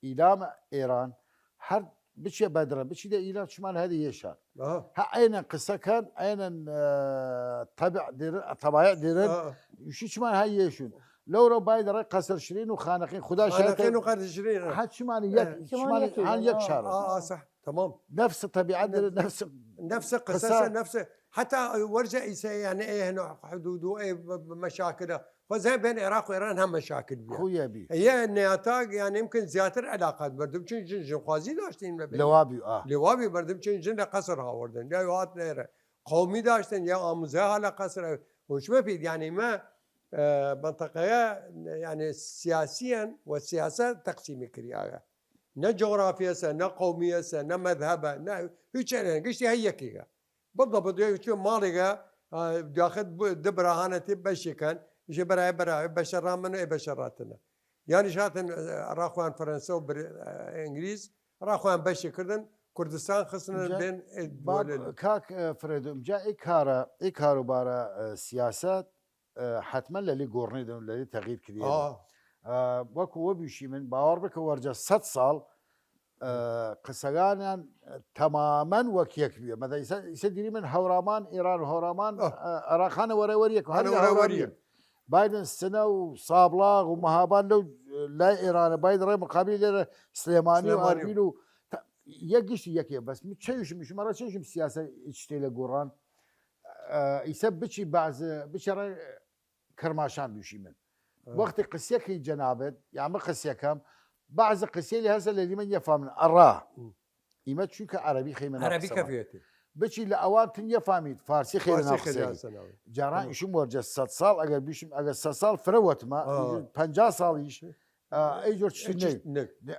A: اعلام ايران هر بشي بدره بشي ده اعلام شمال هذه يشار اين قصه كان اين طبيعه دير شو شمال هاي يشون لو رو بايد قصر شيرين وخانقين خدا
B: خانقين وقصر شيرين
A: حد شمال شمال عن يكشار
B: صح تمام
A: نفس الطبيعه
B: نفس قصص نفس حتى ورجع يعني ايه هنا حدود وايه مشاكل فزي بين العراق وايران هم مشاكل بيها
A: خويا بي
B: هي النياتاج يعني يمكن زياده العلاقات بردم جن خوازي داشتين
A: لوابي
B: بردم جن قصر هاوردن يا يوات نيره قومي داشتين يا امزه على قصر وش ما في يعني ما منطقه يعني سياسيا والسياسه تقسيم كرياها نا جغرافيا نا قوميه نا مذهبه نا هيك يعني قشتي هيك بالضبط شو مالك ياخذ دبره هانه بشكل جبرها برا بشر منه بشراتنا يعني شاتن راخوان فرنسا وانجليز راخوان بشكردن كردستان خصنا بين
A: الدول كاك فريدو جاء اكارو بارا سياسات حتما للي قورني للي تغيير كبير وكو وبيشي من باور بك ورجع 6 صال قسەگانیان تەمامەن وەک یەک بێ مەدە ئیسە دیری من هەورامان ئێران و هەورامان عراقانە وەرەوەریەک هەوەریە بايدن سنة وصابلاغ ومهابان لو لا إيران بايدن رأي مقابل لنا سليماني وأربيل يقشتي يكي بس مش مرة تشيشم السياسة يشتيل قران يسبب شي بعض بشرة كرماشان بيشي من وقت قسيك جنابت يعني قسيك كم بعض قسية اللي هسه اللي من يفهم الراه إما شو كعربي خيمة
B: عربي كفيتي
A: بچی لە ئەوان تنیە فامید فارسی خێرا جاران ئیشم وەرجە 100 ساڵ ئەگەر بیشم ئەگە 100 ساڵ فرەوەتمە 50 ساڵیش ئەی جۆر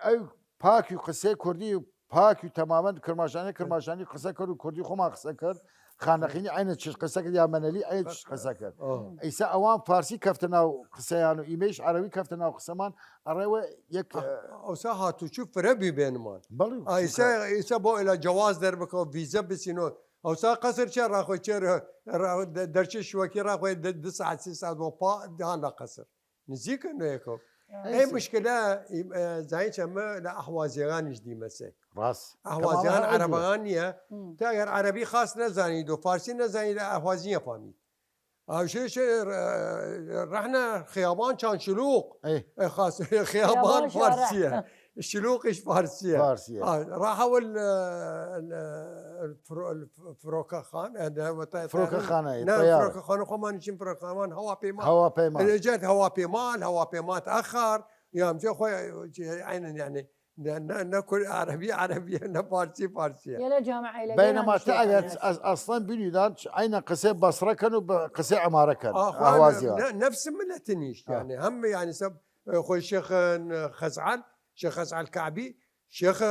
A: ئەو پاکی و قسەی کوردی و پاکی و تەمامەن کرماشانی قسە کرد و کوردی خۆمان قسە کرد خانەخینی عینە چ قسە کرد یا مەنەلی ئەی قسە کرد ئیسا ئەوان فارسی کەفتە ناو قسەیان و ئیمەش عەرەبی کەفتە ناو قسەمان ئەڕێوە یەک
B: ئەوسا هاتوچوو فرە بیبێنمان ئیسا بۆ ئێلا جواز دەربکەوە ڤیزە بچینەوە ئەوسا قەسەر چێ ڕاخۆی چێر دەرچێ شوەکی ڕاخۆی 2 ساعت 3 ساعت بۆ پا دهاندا قەسەر نزیکە نوێکەوە ئەی مشکلە زای چەمە لە ئەحوازیەکانیش دیمەسێ
A: ڕاست
B: ئەحوازیان عەرەبەکان نییە تا ئەگەر عەرەبی خاص نەزانیت و فارسی نەزانیت لە ئەحوازی نەفامیت ئەوشێش ڕەحنە خیابان چان شلوق خاص خیابان فارسیە شلوقش فارسية راحوا الفروكة خان
A: فروكة خان
B: فروكة خان وخمان يشم فروكة خان هوا بيمان جات هوا بيمان تأخر يوم جو خوي يعني ناكل عربي فارسية
C: يلا جامعة
A: بينما تعقد اصلا بنيدان عين قصي بصره كانوا قصي عماره كان اهوازيا
B: نفس ملتنيش يعني هم يعني سب خوي الشيخ خزعل شيخ خزعل الكعبي شيخ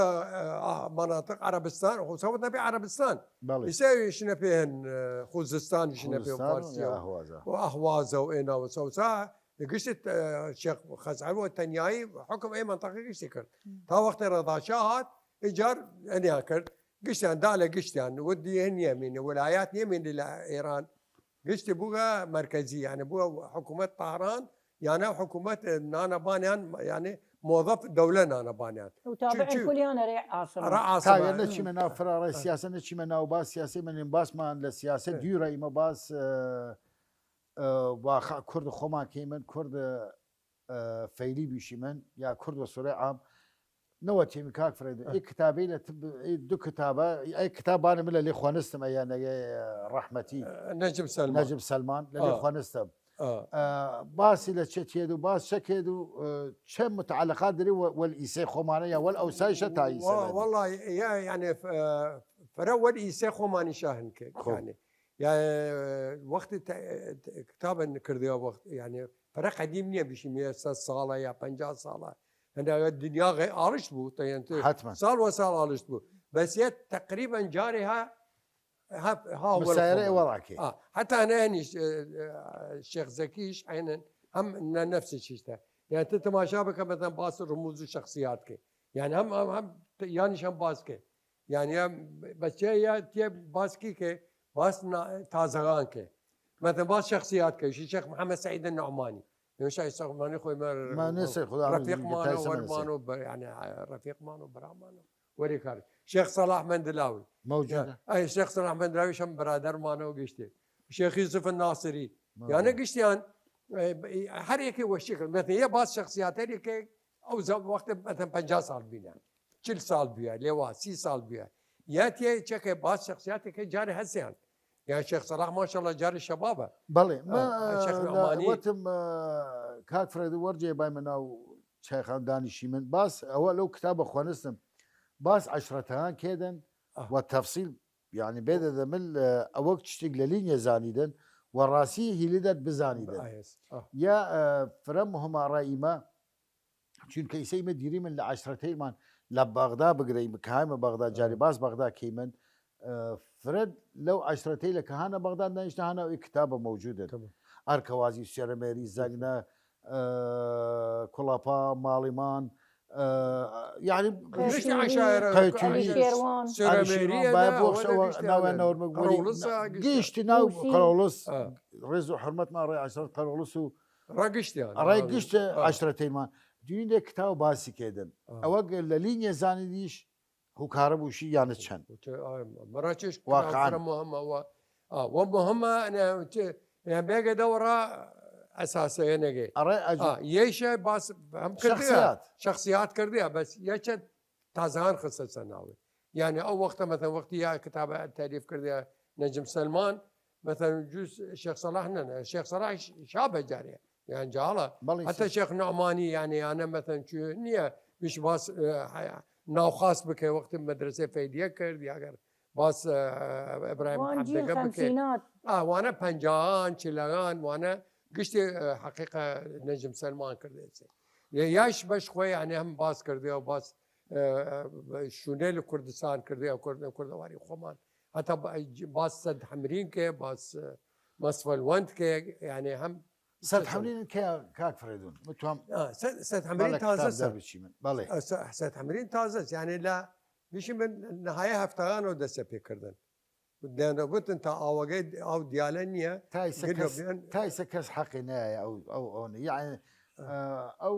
B: مناطق عربستان وصوتنا بعربستان يسوي شنو فيهن خوزستان شنو فيهن فارسيا واهوازه وانا وسوسا قشت الشيخ خزعل والتنياي حكم اي منطقه قشت كرت تا وقت رضا شاهد ايجار اني كرت قشت داله قشت يعني ودي هن يمين ولايات يمين لايران قشت بوغا مركزيه يعني بوغا حكومه طهران يعني حكومه نانا بانيان يعني موظف دولة أنا بانيان
C: وتابع كل أنا عاصمة
A: عاصمة نشي منا فرار السياسة نشي منا وباس سياسي من باس ما للسياسة ديورة إما باس كرد خما كيمن كرد فيلي بيشي من يا كرد وسوري عام نوتي مكاك فريد اي كتابي دو كتابة اي كتاب انا من اللي خوانستم ايانا رحمتي نجم سلمان اللي خوانستم باس الى تشيدو باس شكيدو شم متعلقات دري والايسي خمانيه والاوساي شتاي
B: والله يعني فرول ايسي خماني شاهنك يعني يعني وقت كتاب كرديو وقت يعني فرق قديم نيه بشي 100 صاله يا 50 صاله انا الدنيا غير عرشت بو
A: حتما
B: صال وصال عرشت بو بس هي تقريبا جارها ها هو
A: مسيرة وراكي
B: حتى انا يعني الشيخ زكيش عينا هم نفس الشيء يعني انت ما شابك مثلا باس رموز الشخصيات يعني هم يعني شم باسكي يعني بس هي تي باسكي كي باس تازغان كي مثلا باس شخصيات كي الشيخ محمد سعيد النعماني مش الشيخ ماني خوي
A: ما نسي
B: رفيق مانو ورمانو يعني رفيق مانو برامانو وريكار شيخ صلاح مندلاوي
A: موجود
B: اي شيخ صلاح مندلاوي شم برادر مانو قشتي الشيخ يوسف الناصري يعني قشتيان هريكي والشكل مثلا هي بعض شخصيات هريكي او وقت مثلا 50 سال بينا 40 سال بيها لوا 6 سال بيها ياتي تشكي بعض شخصيات كي جاري هسيان يعني الشيخ صلاح ما شاء الله جاري الشبابه
A: بلي ما
B: الشيخ العماني
A: وتم كاك فريد ورجي باي مناو شيخ داني شيمن باس هو لو كتاب اخوانستم باس عشرتها كيدن والتفصيل يعني بيد من اوقت تشتغلين يزانيدن والراسي هي لدت بزانيدن يا فرمهما رايما چون كيسي مديري من لعشرتين من لبغداد بقري مكايم بغداد جاري باس بغداد كيمن فرد لو عشرتين لكهانه بغداد نشتهانا كتابه موجوده اركوازي الشرميري زقنا كلابا ماليمان يعني
B: مش عشائر
C: قيتوني
B: سيراميريا
A: بابوخ ناو نور مقبولي قيشت ناو قرولوس رزو حرمتنا راي 10 قرولوس
B: راقشت يعني
A: راي قشت 10 مان دوین لێ کتاو باسی کردن ئەوە لە لینیە زانیدیش هوکارە بووشی یانە چەند
B: مراكش
A: واقعاً.
B: مهمه ومهمه انا بيجي دوره اساسيه نجي
A: ئەڕێ
B: يشا باس هم كرديها
A: شخصيات.
B: شخصيات كرديها بس يشا تازهان خصوصا سناوي يعني او وقتها مثلا وقت يا كتاب التاليف كرديها نجم سلمان مثلا جوز الشيخ صلاح الشيخ صلاح شابه جاريه يعني جاله حتى الشيخ نعماني يعني انا مثلا شو نيه مش باس ناو خاص بك وقت المدرسه فيديا كرد يا باس ابراهيم
C: وان جيل
B: حمدك بك
C: خمسينات
B: وانا بنجان شلغان وانا قشتي حقيقه نجم سلمان كرديسي ياش بش خوي يعني هم باس كردي وباس شونيل كردستان كردي كردواري خومان حتى باس سد حمرين كي باس مصفى الوند كي يعني هم
A: سەد حملین کاک فرێدون متوام
B: سد حمرين تازه
A: بچی من بەڵێ
B: سد حمرين تازه يعني لا مش من نهايه هفتغان ودسه بكردن بدنا بوتن تا اوغي او ديالانيا
A: تایسە کەس حەقی نایە ئەو یعنی ئەو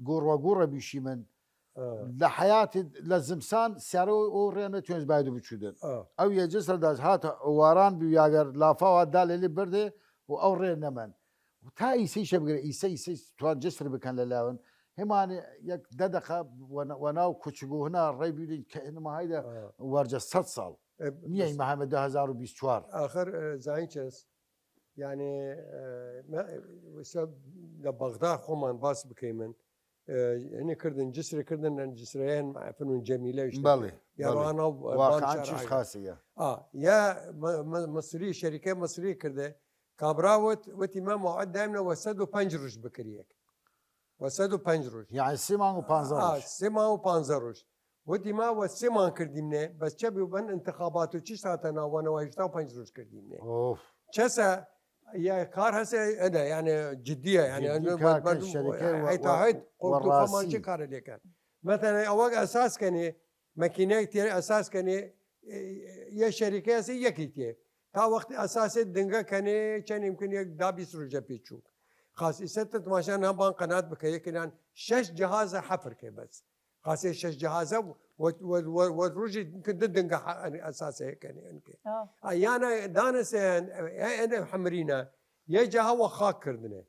A: گۆڕوە گۆڕە بیشی من لە حیاتی لە زمسان سیارەوە ئەو ڕێنە توێنز باید بچودن ئەو یەجسە دەست هاتە واران بی یاگەر لافاوە دا لێلی بردێ و ئەو ڕێ نەمەن تا ئیسەی شە بگرێ ئیسە توان جسر بکەن لە لاون هێمانێ یەک دەدەقە وەناو کوچگو هنا ڕێ بیدی کە هێنماهایدا وەرجە 100 ساڵ نییە محەممەد 2024
B: اخر زاينشس يعني لبغداد خومان باس بكيمن هني كردن جسر كردن جسرين فنون جميله
A: بله
B: يا رانا
A: واقعا شيء خاصيه
B: يا مصري شركه مصريه كرده كابراوت وتي ما موعد دائما وسدوا بنجروش بكريك وسدوا بنجروش
A: يعني سيمان وبانزروش
B: سيمان وبانزروش ودي ما والسيمان كرديمنا بس شبي وبن انتخابات وشي ساتنا وانا واجتا وبنجروش كرديمنا
A: اوف
B: شسا يا كار هسه انا يعني جديه يعني
A: الشركه
B: هيت قلت كمان شي كار اللي كان مثلا اول اساس كان ماكينه كثير اساس كان يا شركه سي يكيتي تا وقت اساس الدنگا كان يمكن دابي سرجه بيتشو خاص ستة عشان هم قناه بكيه كان 6 جهاز حفر كي بس خاص 6 جهاز والرجل يمكن دنگا اساسه هيك يعني ايانا دانس انا حمرينا يجا هو خاك كردنا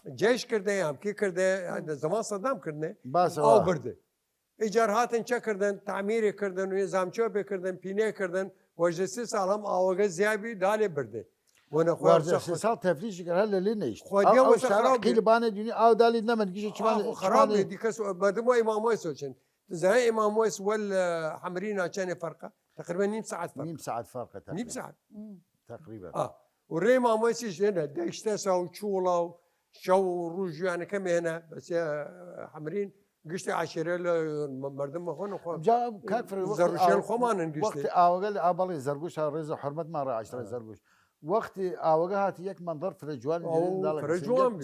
B: جيش كردنا كي كرده زمان صدام كردنا او برده ايجارات كردن تعمير كردن ونظام شوبه كردن بينه كردن وجسي سالم اوغا زيابي دالي برده وانا
A: وجسي سال تفريج هلا لينيش او شارع قلبانه دنيا او دالي نمن جيش كمان
B: خراب دي كس بدمو امام ويسوشن زي امام ويس ولا حمرينا كان فرقه تقريبا نيم ساعه فرق
A: نيم ساعه فرق تقريبا
B: نيم ساعه
A: تقريبا
B: وري امام ويس هنا دشتسا وشولا شو روج يعني كم هنا بس حمرين قشت عشرة مردم هون
A: جاب كافر
B: زرقوش خمان
A: وقت اوغل ابلي زرقوش رز حرمت ما راه 10 زرقوش وقت اوغات يك منظر فرجوان
B: فرجوان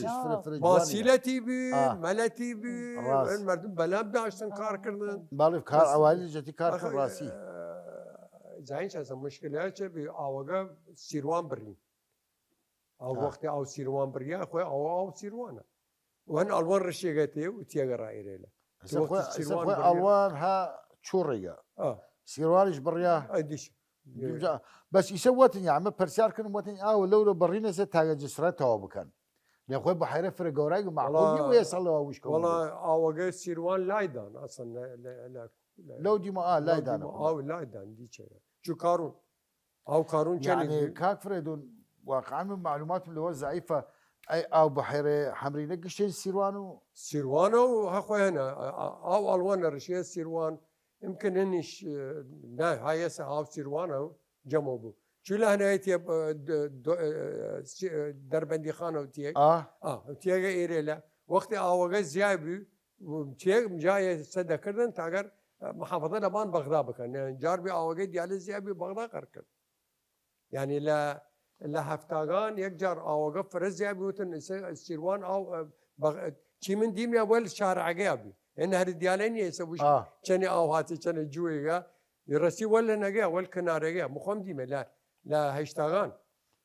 B: باسيلتي بي ملتي بي المردم بلا بدا عشان كار كردن
A: بالي كار اوالي جتي كار راسي
B: زين شاز مشكلات بي اوغا سيروان برين او وقت او سيروان بريا اخو او سيروان وهن الوان رشيقتي وتيغا رايريلا
A: الوان ها تشوريا سيروانش بريا
B: اديش
A: بس يسوتني يا عم برسيار كن وتني لو برينا زي تاع جسرة توابكن يا اخوي بحيره فرق وراي معقول ويصلوا وش
B: والله اوغا سيروان لايدان اصلا لا
A: لو دي ما لايدان
B: لايدان دي شو كارون او كارون
A: يعني كاك فريدون واقعا من معلومات اللي هو ضعيفه اي او بحيره حمري نقش
B: سيروانو هاخوي هنا او الوان رشيه سيروان يمكن انش هاي او سيروانو جموبو شو له هنا دربندي خانه وتيك تيك ايريلا وقت اوغا زيابي تيك جاي صدق كردن تاجر محافظه لبان بغداد كان جاربي اوغا ديال زيابي بغداد قركن يعني لا هفتاغان يقجر او غفر زيابي وتن السيروان او شي من ديم يا ول شارع عقابي ان هذه ديالين يسوي شني او هاتي شني جويغا يرسي ولا نجا ولا كنارجا مخم ديما لا هيشتاغان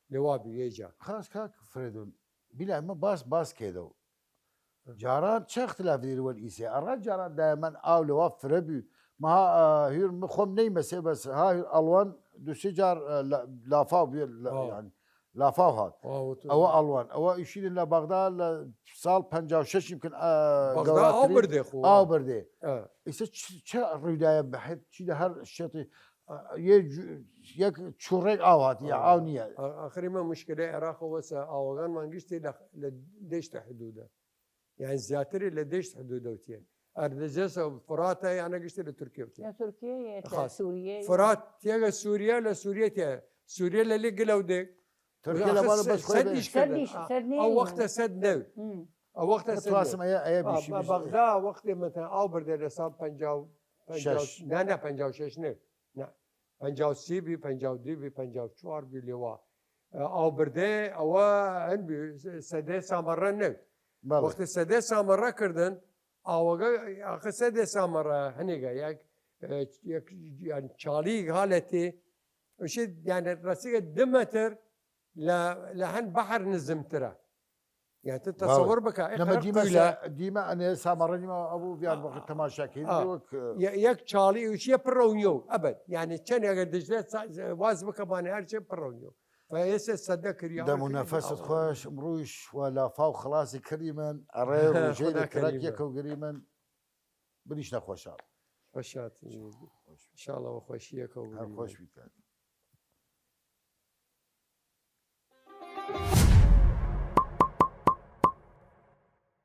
B: لوابي يجا
A: خلاص كاك فريدون بلا ما باس كيدو جاران چه اختلاف دیر ول ایسی اراد جاران دائما آو لواف فربی ما هیر مخم نیمسه بس ها الوان دو سه جار لافاو يعني لافاو هات او الوان او يشيل لنا بغداد صال 56 يمكن
B: بغداد او برده خو
A: او برده ايش چه رودايه بحث شي هر الشيء يك شوريك اوات يا اونيه
B: اخر ما مشكله العراق وسا اوغان ما نجشتي لديش حدوده يعني زياتري لديش حدوده وتين اردجس فرات يعني قشتي لتركيا وتين
C: يا تركيا يا سوريا
B: فرات تيجا سوريا لسوريا تيجا سوريا اللي قلوا ديك
A: تركيا لا بس
C: سديش
B: او وقت سد نو او وقت سد
A: تواسم اي بيش
B: بغداد وقت مثلا او برده لسان بنجاو نه 56 نه نه 53 بي 52 بي 54 بي لوا او برده او ان بي سدي سامره نه وقت سدي سامره کردن او اخ سدي سامره هنيگا یک يعني چالي حالتي وشي يعني راسيك دمتر لهن بحر نزمتره يعني تتصور بك
A: ديما انا سامره ديما ابو بيان وقت تماشا
B: يك تشالي وشي برونيو ابد يعني كان اگر دجله واز بك بان هر شيء برونيو فيس صدق ريال
A: ده منافسه خوش مروش ولا فاو خلاص كريما عريب وجيل كراكيك وقريما بديش نخوشات
B: خوشات ان شاء الله وخوشيك
A: خوش بك